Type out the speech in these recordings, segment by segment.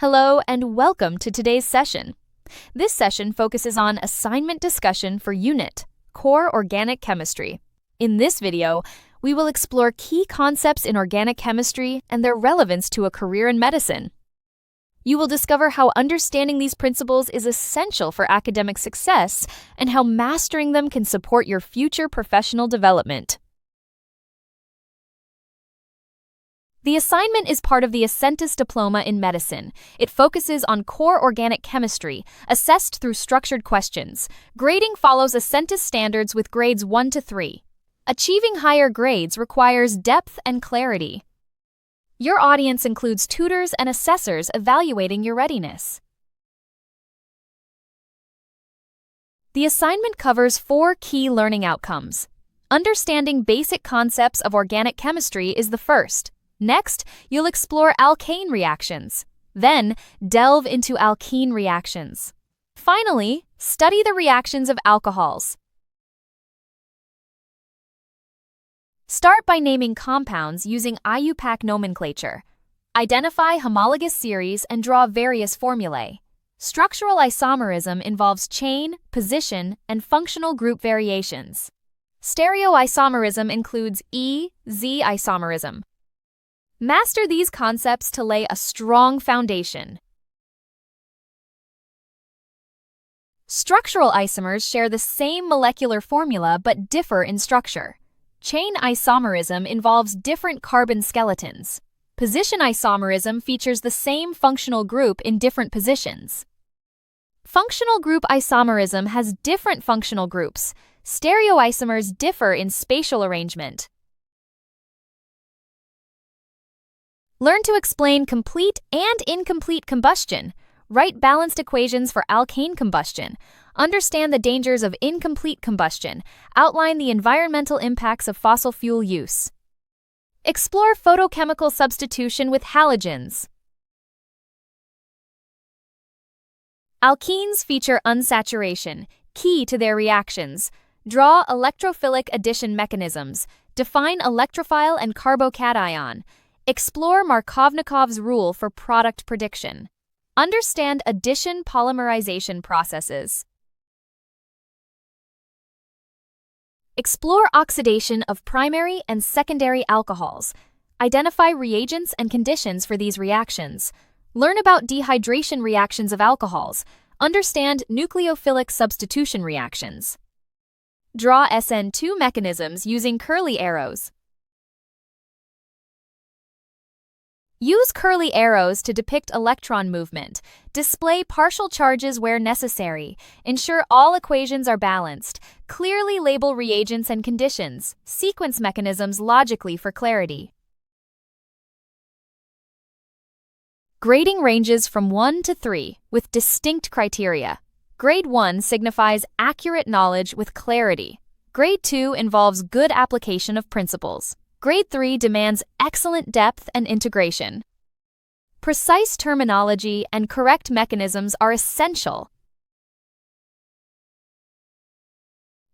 Hello and welcome to today's session. This session focuses on assignment discussion for Unit, Core Organic Chemistry. In this video, we will explore key concepts in organic chemistry and their relevance to a career in medicine. You will discover how understanding these principles is essential for academic success and how mastering them can support your future professional development. The assignment is part of the Ascentis Diploma in Medicine. It focuses on core organic chemistry, assessed through structured questions. Grading follows Ascentis standards with grades 1 to 3. Achieving higher grades requires depth and clarity. Your audience includes tutors and assessors evaluating your readiness. The assignment covers 4 key learning outcomes. Understanding basic concepts of organic chemistry is the first. Next, you'll explore alkane reactions. Then, delve into alkene reactions. Finally, study the reactions of alcohols. Start by naming compounds using IUPAC nomenclature. Identify homologous series and draw various formulae. Structural isomerism involves chain, position, and functional group variations. Stereoisomerism includes E-Z isomerism. Master these concepts to lay a strong foundation. Structural isomers share the same molecular formula but differ in structure. Chain isomerism involves different carbon skeletons. Position isomerism features the same functional group in different positions. Functional group isomerism has different functional groups. Stereoisomers differ in spatial arrangement. Learn to explain complete and incomplete combustion. Write balanced equations for alkane combustion. Understand the dangers of incomplete combustion. Outline the environmental impacts of fossil fuel use. Explore photochemical substitution with halogens. Alkenes feature unsaturation, key to their reactions. Draw electrophilic addition mechanisms. Define electrophile and carbocation. Explore Markovnikov's rule for product prediction. Understand addition polymerization processes. Explore oxidation of primary and secondary alcohols. Identify reagents and conditions for these reactions. Learn about dehydration reactions of alcohols. Understand nucleophilic substitution reactions. Draw SN2 mechanisms using curly arrows. Use curly arrows to depict electron movement. Display partial charges where necessary. Ensure all equations are balanced. Clearly label reagents and conditions. Sequence mechanisms logically for clarity. Grading ranges from 1 to 3 with distinct criteria. Grade 1 signifies accurate knowledge with clarity. Grade 2 involves good application of principles. Grade 3 demands excellent depth and integration. Precise terminology and correct mechanisms are essential.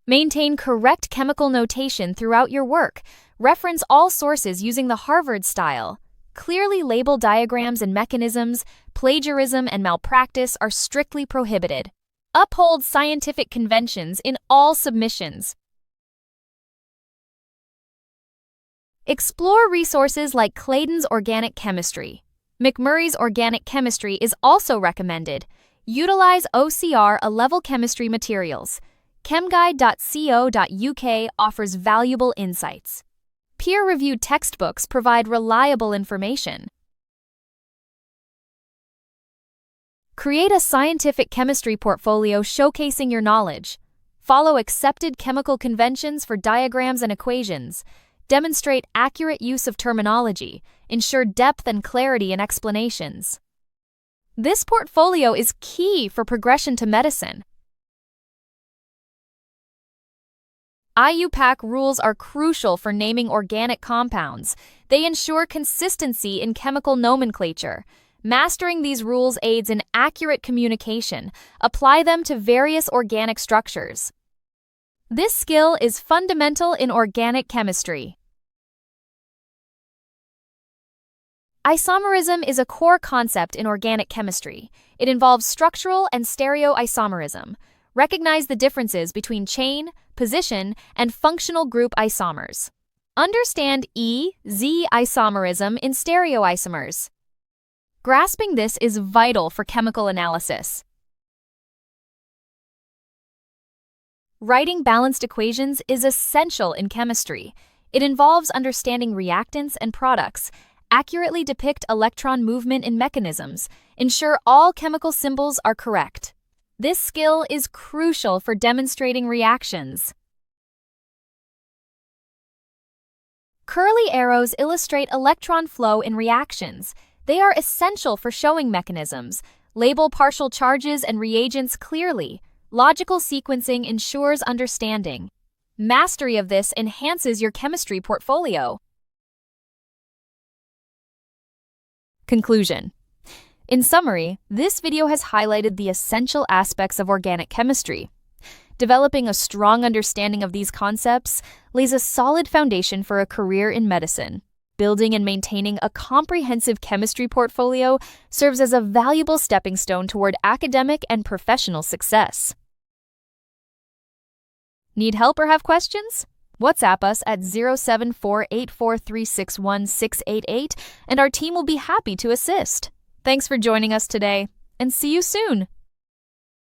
Maintain correct chemical notation throughout your work. Reference all sources using the Harvard style. Clearly label diagrams and mechanisms. Plagiarism and malpractice are strictly prohibited. Uphold scientific conventions in all submissions. Explore resources like Clayton's Organic Chemistry. McMurray's Organic Chemistry is also recommended. Utilize OCR A-level chemistry materials. chemguide.co.uk offers valuable insights. Peer-reviewed textbooks provide reliable information. Create a scientific chemistry portfolio showcasing your knowledge. Follow accepted chemical conventions for diagrams and equations. Demonstrate accurate use of terminology. Ensure depth and clarity in explanations. This portfolio is key for progression to medicine. IUPAC rules are crucial for naming organic compounds. They ensure consistency in chemical nomenclature. Mastering these rules aids in accurate communication. Apply them to various organic structures. This skill is fundamental in organic chemistry. Isomerism is a core concept in organic chemistry. It involves structural and stereoisomerism. Recognize the differences between chain, position, and functional group isomers. Understand E-Z isomerism in stereoisomers. Grasping this is vital for chemical analysis. Writing balanced equations is essential in chemistry. It involves understanding reactants and products, accurately depict electron movement in mechanisms, ensure all chemical symbols are correct. This skill is crucial for demonstrating reactions. Curly arrows illustrate electron flow in reactions. They are essential for showing mechanisms. Label partial charges and reagents clearly. Logical sequencing ensures understanding. Mastery of this enhances your chemistry portfolio. Conclusion. In summary, this video has highlighted the essential aspects of organic chemistry. Developing a strong understanding of these concepts lays a solid foundation for a career in medicine. Building and maintaining a comprehensive chemistry portfolio serves as a valuable stepping stone toward academic and professional success. Need help or have questions? WhatsApp us at 07484361688 and our team will be happy to assist. Thanks for joining us today, and see you soon!